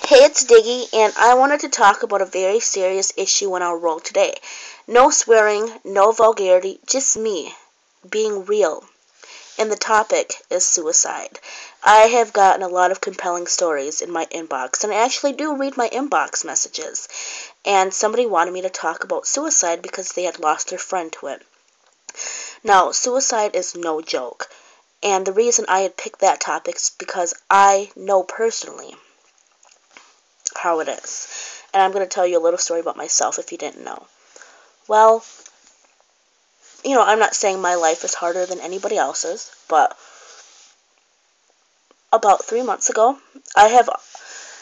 Hey, it's Diggy, and I wanted to talk about a very serious issue in our world today. No swearing, no vulgarity, just me, being real. And the topic is suicide. I have gotten a lot of compelling stories in my inbox, and I actually do read my inbox messages. And somebody wanted me to talk about suicide because they had lost their friend to it. Now, suicide is no joke. And the reason I had picked that topic is because I know personally how it is. And I'm going to tell you a little story about myself if you didn't know. Well, I'm not saying my life is harder than anybody else's, but about 3 months ago, I have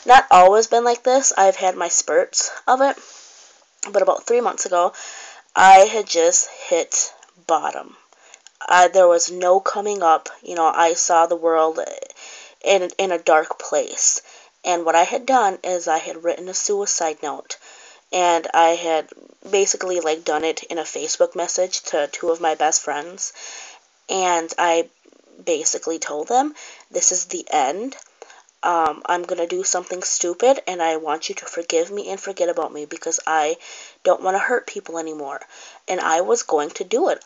not always been like this. I've had my spurts of it, but about 3 months ago, I had just hit bottom. There was no coming up. I saw the world in a dark place. And what I had done is I had written a suicide note. And I had basically done it in a Facebook message to two of my best friends. And I basically told them, this is the end. I'm going to do something stupid, and I want you to forgive me and forget about me because I don't want to hurt people anymore. And I was going to do it.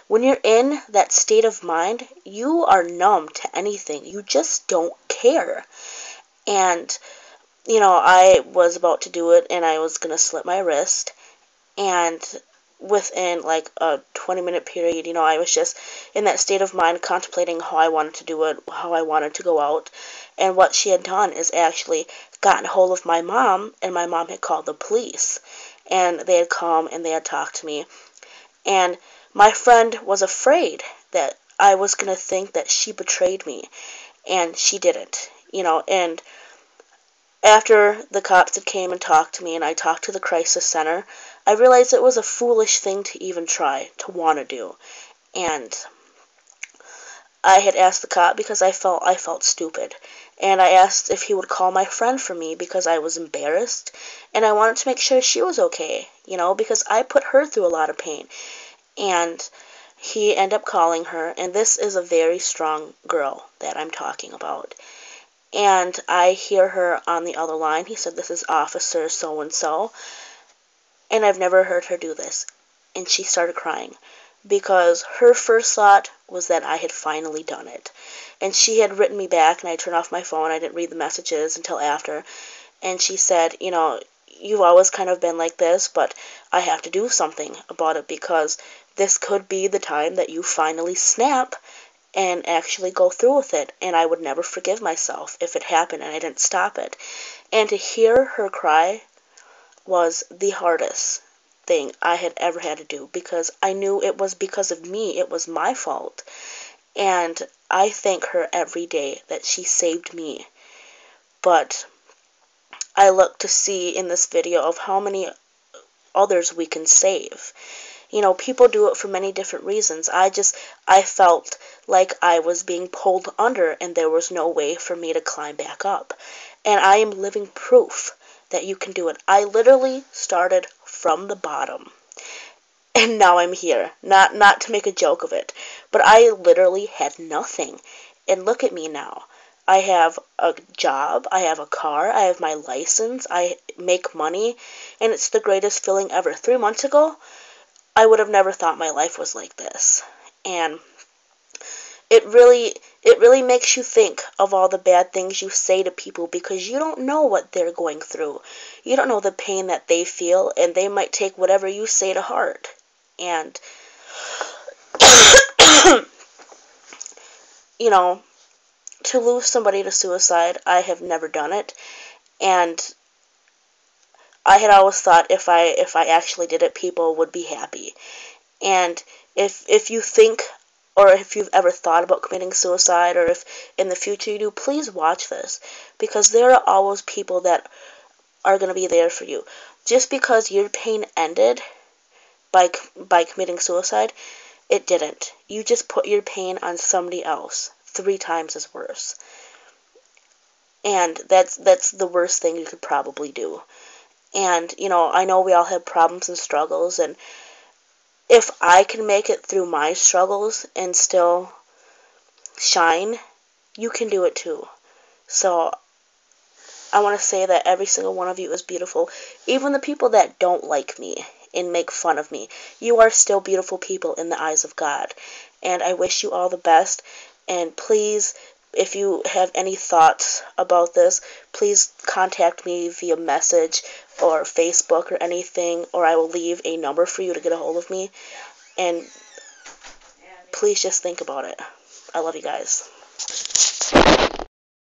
When you're in that state of mind, you are numb to anything. You just don't care. And, I was about to do it, and I was going to slit my wrist. And within a 20-minute period, I was just in that state of mind contemplating how I wanted to do it, how I wanted to go out. And what she had done is actually gotten hold of my mom, and my mom had called the police. And they had come and they had talked to me. And my friend was afraid that I was going to think that she betrayed me. And she didn't, and after the cops had came and talked to me and I talked to the crisis center, I realized it was a foolish thing to even try to want to do. And I had asked the cop because I felt stupid. And I asked if he would call my friend for me because I was embarrassed. And I wanted to make sure she was okay, because I put her through a lot of pain. And he ended up calling her. And this is a very strong girl that I'm talking about. And I hear her on the other line. He said, "This is Officer so-and-so." And I've never heard her do this. And she started crying because her first thought was that I had finally done it. And she had written me back, and I turned off my phone. I didn't read the messages until after. And she said, "You've always kind of been like this, but I have to do something about it because this could be the time that you finally snap and actually go through with it, and I would never forgive myself if it happened and I didn't stop it." And to hear her cry was the hardest thing I had ever had to do because I knew it was because of me. It was my fault. And I thank her every day that she saved me. But I look to see in this video of how many others we can save. People do it for many different reasons. I felt like I was being pulled under and there was no way for me to climb back up. And I am living proof that you can do it. I literally started from the bottom. And now I'm here. Not to make a joke of it, but I literally had nothing. And look at me now. I have a job, I have a car, I have my license, I make money, and it's the greatest feeling ever. 3 months ago, I would have never thought my life was like this. And it really makes you think of all the bad things you say to people because you don't know what they're going through. You don't know the pain that they feel, and they might take whatever you say to heart. And to lose somebody to suicide, I have never done it. And I had always thought if I actually did it, people would be happy. And if you think, or if you've ever thought about committing suicide, or if in the future you do, please watch this. Because there are always people that are going to be there for you. Just because your pain ended by committing suicide, it didn't. You just put your pain on somebody else 3 times as worse. And that's the worst thing you could probably do. And, I know we all have problems and struggles, and if I can make it through my struggles and still shine, you can do it too. So, I want to say that every single one of you is beautiful. Even the people that don't like me and make fun of me, you are still beautiful people in the eyes of God. And I wish you all the best. And please, if you have any thoughts about this, please contact me via message or Facebook or anything, or I will leave a number for you to get a hold of me. And please just think about it. I love you guys.